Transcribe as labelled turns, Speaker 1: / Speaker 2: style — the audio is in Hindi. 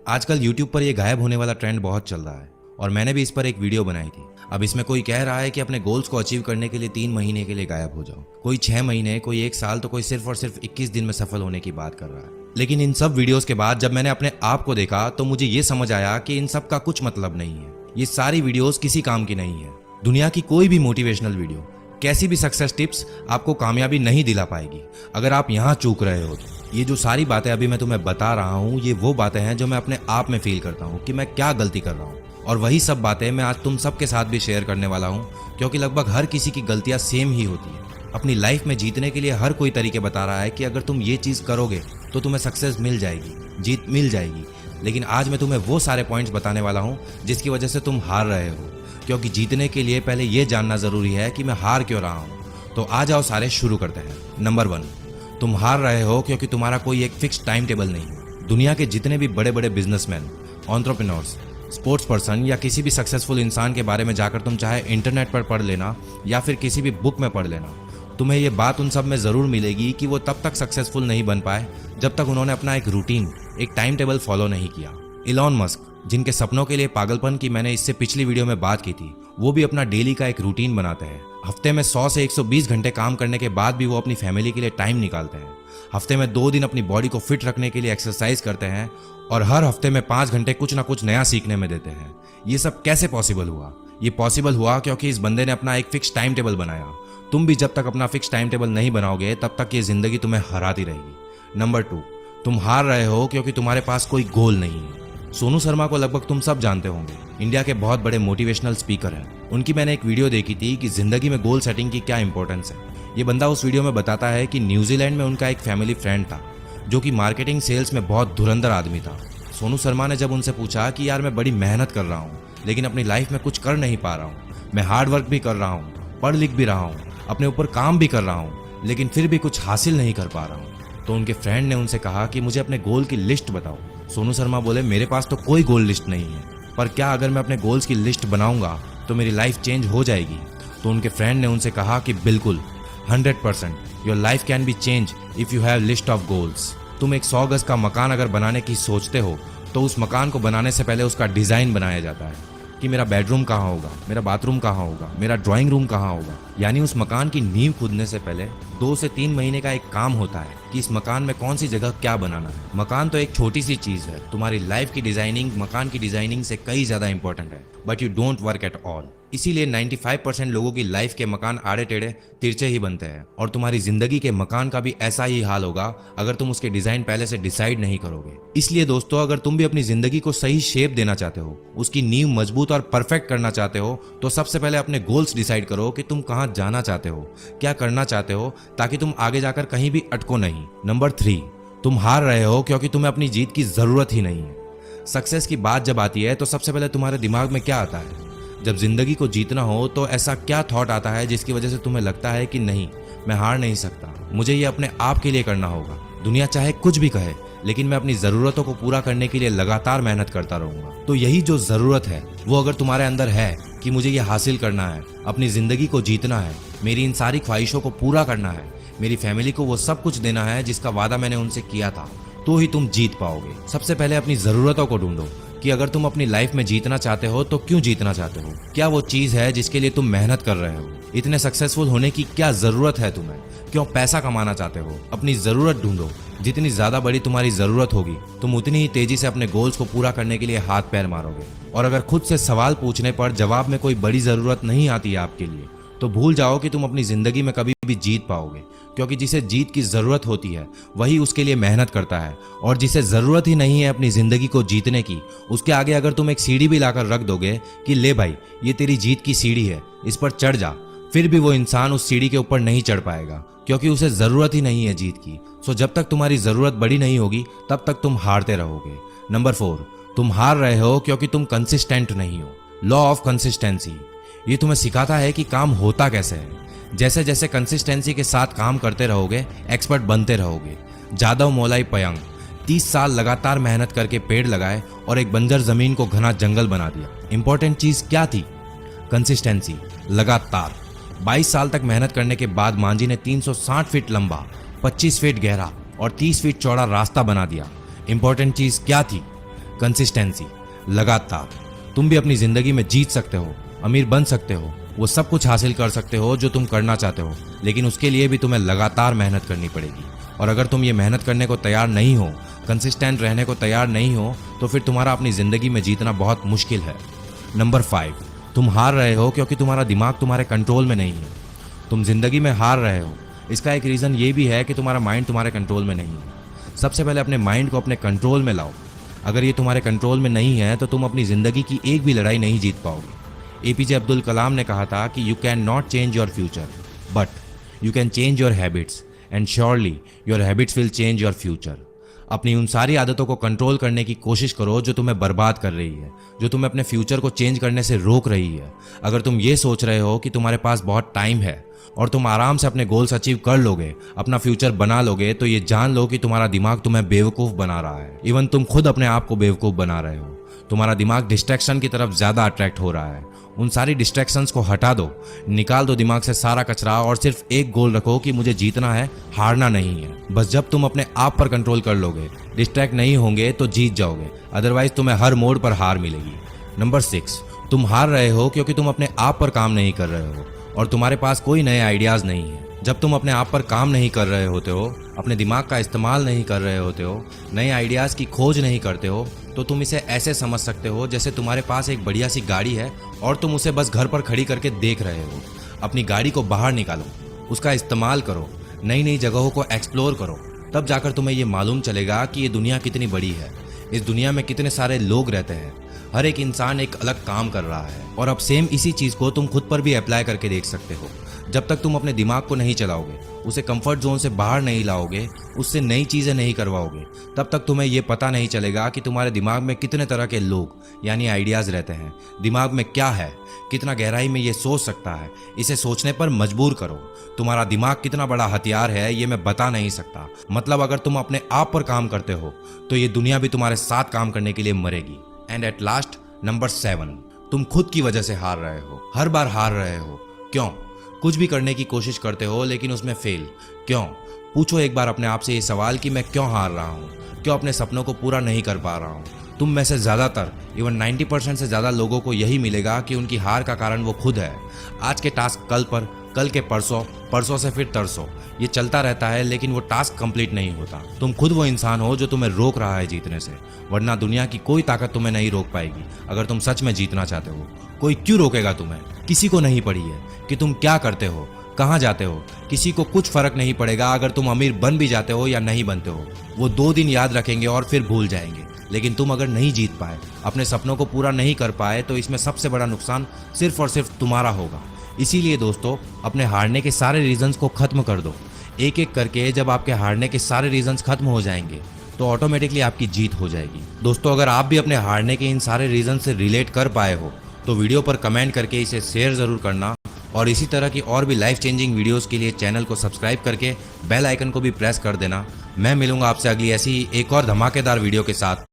Speaker 1: आजकल YouTube पर ये गायब होने वाला ट्रेंड बहुत चल रहा है और मैंने भी इस पर एक वीडियो बनाई थी। अब इसमें कोई कह रहा है कि अपने गोल्स को अचीव करने के लिए 3 महीने के लिए गायब हो जाओ, कोई 6 महीने, कोई 1 साल, तो कोई सिर्फ और सिर्फ 21 दिन में सफल होने की बात कर रहा है। लेकिन इन सब वीडियोस के बाद जब मैंने अपने आप को देखा तो मुझे ये समझ आया कि इन सब का कुछ मतलब नहीं है। ये सारी वीडियोस किसी काम की नहीं है। दुनिया की कोई भी मोटिवेशनल वीडियो, कैसी भी सक्सेस टिप्स आपको कामयाबी नहीं दिला पाएगी अगर आप यहाँ चूक रहे हो तो। ये जो सारी बातें अभी मैं तुम्हें बता रहा हूँ, ये वो बातें हैं जो मैं अपने आप में फील करता हूँ कि मैं क्या गलती कर रहा हूँ, और वही सब बातें मैं आज तुम सबके साथ भी शेयर करने वाला हूँ, क्योंकि लगभग हर किसी की गलतियाँ सेम ही होती है। अपनी लाइफ में जीतने के लिए हर कोई तरीके बता रहा है कि अगर तुम ये चीज़ करोगे तो तुम्हें सक्सेस मिल जाएगी, जीत मिल जाएगी। लेकिन आज मैं तुम्हें वो सारे पॉइंट्स बताने वाला हूँ जिसकी वजह से तुम हार रहे हो, क्योंकि जीतने के लिए पहले ये जानना जरूरी है कि मैं हार क्यों रहा हूँ। तो आ जाओ सारे शुरू करते हैं। नंबर 1, तुम हार रहे हो क्योंकि तुम्हारा कोई एक फिक्स टाइम टेबल नहीं है। दुनिया के जितने भी बड़े बड़े बिजनेसमैन, एंटरप्रेन्योर्स, स्पोर्ट्स पर्सन या किसी भी सक्सेसफुल इंसान के बारे में जाकर तुम चाहे इंटरनेट पर पढ़ लेना या फिर किसी भी बुक में पढ़ लेना, तुम्हें ये बात उन सब में ज़रूर मिलेगी कि वो तब तक सक्सेसफुल नहीं बन पाए जब तक उन्होंने अपना एक रूटीन, एक टाइम टेबल फॉलो नहीं किया। इलॉन मस्क, जिनके सपनों के लिए पागलपन की मैंने इससे पिछली वीडियो में बात की थी, वो भी अपना डेली का एक रूटीन बनाते हैं। हफ्ते में 100 से 120 घंटे काम करने के बाद भी वो अपनी फैमिली के लिए टाइम निकालते हैं। हफ्ते में 2 दिन अपनी बॉडी को फिट रखने के लिए एक्सरसाइज करते हैं और हर हफ्ते में 5 घंटे कुछ ना कुछ नया सीखने में देते हैं। ये सब कैसे पॉसिबल हुआ? ये पॉसिबल हुआ क्योंकि इस बंदे ने अपना एक फिक्स टाइम टेबल बनाया। तुम भी जब तक अपना फिक्स टाइम टेबल नहीं बनाओगे तब तक ये जिंदगी तुम्हें हराती रहेगी। नंबर 2, तुम हार रहे हो क्योंकि तुम्हारे पास कोई गोल नहीं है। सोनू शर्मा को लगभग तुम सब जानते होंगे, इंडिया के बहुत बड़े मोटिवेशनल स्पीकर हैं। उनकी मैंने एक वीडियो देखी थी कि जिंदगी में गोल सेटिंग की क्या इंपॉर्टेंस है। ये बंदा उस वीडियो में बताता है कि न्यूजीलैंड में उनका एक फैमिली फ्रेंड था जो कि मार्केटिंग सेल्स में बहुत धुरंधर आदमी था। सोनू शर्मा ने जब उनसे पूछा कि यार मैं बड़ी मेहनत कर रहा हूँ लेकिन अपनी लाइफ में कुछ कर नहीं पा रहा हूँ, मैं हार्ड वर्क भी कर रहा हूँ, पढ़ लिख भी रहा हूँ, अपने ऊपर काम भी कर रहा हूँ, लेकिन फिर भी कुछ हासिल नहीं कर पा रहा हूँ, तो उनके फ्रेंड ने उनसे कहा कि मुझे अपने गोल की लिस्ट बताओ। सोनू शर्मा बोले, मेरे पास तो कोई गोल लिस्ट नहीं है, पर क्या अगर मैं अपने गोल्स की लिस्ट बनाऊंगा तो मेरी लाइफ चेंज हो जाएगी? तो उनके फ्रेंड ने उनसे कहा कि बिल्कुल, 100% your life can be change if you have list of goals. तुम एक 100 गज का मकान अगर बनाने की सोचते हो तो उस मकान को बनाने से पहले उसका डिजाइन बनाया जाता है कि मेरा बेडरूम कहाँ होगा, मेरा बाथरूम कहाँ होगा, मेरा ड्राइंग रूम कहाँ होगा। यानी उस मकान की नींव खुदने से पहले 2 से 3 महीने का एक काम होता है कि इस मकान में कौन सी जगह क्या बनाना है। मकान तो एक छोटी सी चीज है, तुम्हारी लाइफ की डिजाइनिंग मकान की डिजाइनिंग से कई ज्यादा इंपॉर्टेंट है, but you don't work at all. इसीलिए 95% लोगों की लाइफ के मकान आड़े टेढ़े तिरछे ही बनते हैं, और तुम्हारी जिंदगी के मकान का भी ऐसा ही हाल होगा अगर तुम उसके डिजाइन पहले से डिसाइड नहीं करोगे। इसलिए दोस्तों, अगर तुम भी अपनी जिंदगी को सही शेप देना चाहते हो, उसकी नींव मजबूत और परफेक्ट करना चाहते हो, तो सबसे पहले अपने गोल्स डिसाइड करो कि तुम कहाँ जाना चाहते हो, क्या करना चाहते हो, ताकि तुम आगे जाकर कहीं भी अटको नहीं। नंबर 3, तुम हार रहे हो क्योंकि तुम्हें अपनी जीत की जरूरत ही नहीं है। सक्सेस की बात जब आती है तो सबसे पहले तुम्हारे दिमाग में क्या आता है? जब जिंदगी को जीतना हो तो ऐसा क्या थॉट आता है जिसकी वजह से तुम्हें लगता है कि नहीं, मैं हार नहीं सकता, मुझे ये अपने आप के लिए करना होगा। दुनिया चाहे कुछ भी कहे, लेकिन मैं अपनी जरूरतों को पूरा करने के लिए लगातार मेहनत करता रहूंगा। तो यही जो जरूरत है वो अगर तुम्हारे अंदर है कि मुझे ये हासिल करना है, अपनी जिंदगी को जीतना है, मेरी इन सारी ख्वाहिशों को पूरा करना है, मेरी फैमिली को वो सब कुछ देना है जिसका वादा मैंने उनसे किया था, तो ही तुम जीत पाओगे। सबसे पहले अपनी जरूरतों को ढूंढो कि अगर तुम अपनी लाइफ में जीतना चाहते हो तो क्यों जीतना चाहते हो, क्या वो चीज है जिसके लिए तुम मेहनत कर रहे हो, इतने सक्सेसफुल होने की क्या जरूरत है तुम्हें, क्यों पैसा कमाना चाहते हो। अपनी जरूरत ढूंढो, जितनी ज्यादा बड़ी तुम्हारी जरूरत होगी तुम उतनी ही तेजी से अपने गोल्स को पूरा करने के लिए हाथ पैर मारोगे। और अगर खुद से सवाल पूछने पर जवाब में कोई बड़ी जरूरत नहीं आती है आपके लिए, तो भूल जाओ कि तुम अपनी जिंदगी में कभी भी जीत पाओगे, क्योंकि जिसे जीत की जरूरत होती है वही उसके लिए मेहनत करता है, और जिसे जरूरत ही नहीं है अपनी जिंदगी को जीतने की, उसके आगे अगर तुम एक सीढ़ी भी लाकर रख दोगे कि ले भाई ये तेरी जीत की सीढ़ी है, इस पर चढ़ जा, फिर भी वो इंसान उस सीढ़ी के ऊपर नहीं चढ़ पाएगा, क्योंकि उसे जरूरत ही नहीं है जीत की। सो जब तक तुम्हारी जरूरत बड़ी नहीं होगी तब तक तुम हारते रहोगे। नंबर 4, तुम हार रहे हो क्योंकि तुम कंसिस्टेंट नहीं हो। लॉ ऑफ कंसिस्टेंसी, ये तुम्हें सिखाता है कि काम होता कैसे है। जैसे जैसे कंसिस्टेंसी के साथ काम करते रहोगे, एक्सपर्ट बनते रहोगे। जादव मोलाई पयंग 30 साल लगातार मेहनत करके पेड़ लगाए और एक बंजर जमीन को घना जंगल बना दिया। इंपॉर्टेंट चीज क्या थी? कंसिस्टेंसी, लगातार। 22 साल तक मेहनत करने के बाद मांझी ने 360 फीट लंबा, 25 फीट गहरा और 30 फीट चौड़ा रास्ता बना दिया। इंपॉर्टेंट चीज क्या थी? कंसिस्टेंसी, लगातार। तुम भी अपनी जिंदगी में जीत सकते हो, अमीर बन सकते हो, वो सब कुछ हासिल कर सकते हो जो तुम करना चाहते हो, लेकिन उसके लिए भी तुम्हें लगातार मेहनत करनी पड़ेगी। और अगर तुम ये मेहनत करने को तैयार नहीं हो, कंसिस्टेंट रहने को तैयार नहीं हो, तो फिर तुम्हारा अपनी जिंदगी में जीतना बहुत मुश्किल है। नंबर 5, तुम हार रहे हो क्योंकि तुम्हारा दिमाग तुम्हारे कंट्रोल में नहीं है। तुम जिंदगी में हार रहे हो, इसका एक रीज़न ये भी है कि तुम्हारा माइंड तुम्हारे कंट्रोल में नहीं है। सबसे पहले अपने माइंड को अपने कंट्रोल में लाओ। अगर ये तुम्हारे कंट्रोल में नहीं है तो तुम अपनी ज़िंदगी की एक भी लड़ाई नहीं जीत पाओगे। एपीजे अब्दुल कलाम ने कहा था कि you can not change your future, but you can change your habits, and surely your habits will change your future. अपनी उन सारी आदतों को कंट्रोल करने की कोशिश करो जो तुम्हें बर्बाद कर रही है, जो तुम्हें अपने फ्यूचर को चेंज करने से रोक रही है। अगर तुम ये सोच रहे हो कि तुम्हारे पास बहुत टाइम है और तुम आराम से अपने गोल्स अचीव कर लोगे, अपना फ्यूचर बना लोगे, तो ये जान लो कि तुम्हारा दिमाग तुम्हें बेवकूफ़ बना रहा है। इवन तुम खुद अपने आप को बेवकूफ़ बना रहे हो। तुम्हारा दिमाग डिस्ट्रैक्शन की तरफ ज़्यादा अट्रैक्ट हो रहा है। उन सारी डिस्ट्रैक्शंस को हटा दो, निकाल दो दिमाग से सारा कचरा और सिर्फ एक गोल रखो कि मुझे जीतना है, हारना नहीं है। बस जब तुम अपने आप पर कंट्रोल कर लोगे, डिस्ट्रैक्ट नहीं होंगे, तो जीत जाओगे। अदरवाइज तुम्हें हर मोड़ पर हार मिलेगी। नंबर 6, तुम हार रहे हो क्योंकि तुम अपने आप पर काम नहीं कर रहे हो और तुम्हारे पास कोई नए आइडियाज़ नहीं है। जब तुम अपने आप पर काम नहीं कर रहे होते हो, अपने दिमाग का इस्तेमाल नहीं कर रहे होते हो, नए आइडियाज़ की खोज नहीं करते हो, तो तुम इसे ऐसे समझ सकते हो जैसे तुम्हारे पास एक बढ़िया सी गाड़ी है और तुम उसे बस घर पर खड़ी करके देख रहे हो। अपनी गाड़ी को बाहर निकालो, उसका इस्तेमाल करो, नई नई जगहों को एक्सप्लोर करो, तब जाकर तुम्हें ये मालूम चलेगा कि ये दुनिया कितनी बड़ी है। इस दुनिया में कितने सारे लोग रहते हैं, हर एक इंसान एक अलग काम कर रहा है। और अब सेम इसी चीज़ को तुम खुद पर भी अप्लाई करके देख सकते हो। जब तक तुम अपने दिमाग को नहीं चलाओगे, उसे कंफर्ट जोन से बाहर नहीं लाओगे, उससे नई चीज़ें नहीं करवाओगे, तब तक तुम्हें ये पता नहीं चलेगा कि तुम्हारे दिमाग में कितने तरह के लोग यानी आइडियाज़ रहते हैं। दिमाग में क्या है, कितना गहराई में ये सोच सकता है, इसे सोचने पर मजबूर करो। तुम्हारा दिमाग कितना बड़ा हथियार है ये मैं बता नहीं सकता। मतलब अगर तुम अपने आप पर काम करते हो तो ये दुनिया भी तुम्हारे साथ काम करने के लिए मरेगी। एंड एट लास्ट, नंबर 7, तुम खुद की वजह से हार रहे हो। हर बार हार रहे हो। क्यों? कुछ भी करने की कोशिश करते हो लेकिन उसमें फेल। क्यों? पूछो एक बार अपने आप से ये सवाल कि मैं क्यों हार रहा हूँ, क्यों अपने सपनों को पूरा नहीं कर पा रहा हूँ। तुम में से ज़्यादातर, इवन 90% से ज़्यादा लोगों को यही मिलेगा कि उनकी हार का कारण वो खुद है। आज के टास्क कल पर, कल के परसों, परसों से फिर तरसों, ये चलता रहता है लेकिन वो टास्क कंप्लीट नहीं होता। तुम खुद वो इंसान हो जो तुम्हें रोक रहा है जीतने से, वरना दुनिया की कोई ताकत तुम्हें नहीं रोक पाएगी। अगर तुम सच में जीतना चाहते हो, कोई क्यों रोकेगा तुम्हें? किसी को नहीं पड़ी है कि तुम क्या करते हो, कहाँ जाते हो। किसी को कुछ फर्क नहीं पड़ेगा अगर तुम अमीर बन भी जाते हो या नहीं बनते हो। वो 2 दिन याद रखेंगे और फिर भूल जाएंगे। लेकिन तुम अगर नहीं जीत पाए, अपने सपनों को पूरा नहीं कर पाए, तो इसमें सबसे बड़ा नुकसान सिर्फ और सिर्फ तुम्हारा होगा। इसीलिए दोस्तों, अपने हारने के सारे रीजंस को खत्म कर दो। एक एक करके जब आपके हारने के सारे रीजंस खत्म हो जाएंगे तो ऑटोमेटिकली आपकी जीत हो जाएगी। दोस्तों, अगर आप भी अपने हारने के इन सारे रीजन से रिलेट कर पाए हो तो वीडियो पर कमेंट करके इसे शेयर ज़रूर करना। और इसी तरह की और भी लाइफ चेंजिंग वीडियोस के लिए चैनल को सब्सक्राइब करके बेल आइकन को भी प्रेस कर देना। मैं मिलूंगा आपसे अगली ऐसी ही एक और धमाकेदार वीडियो के साथ।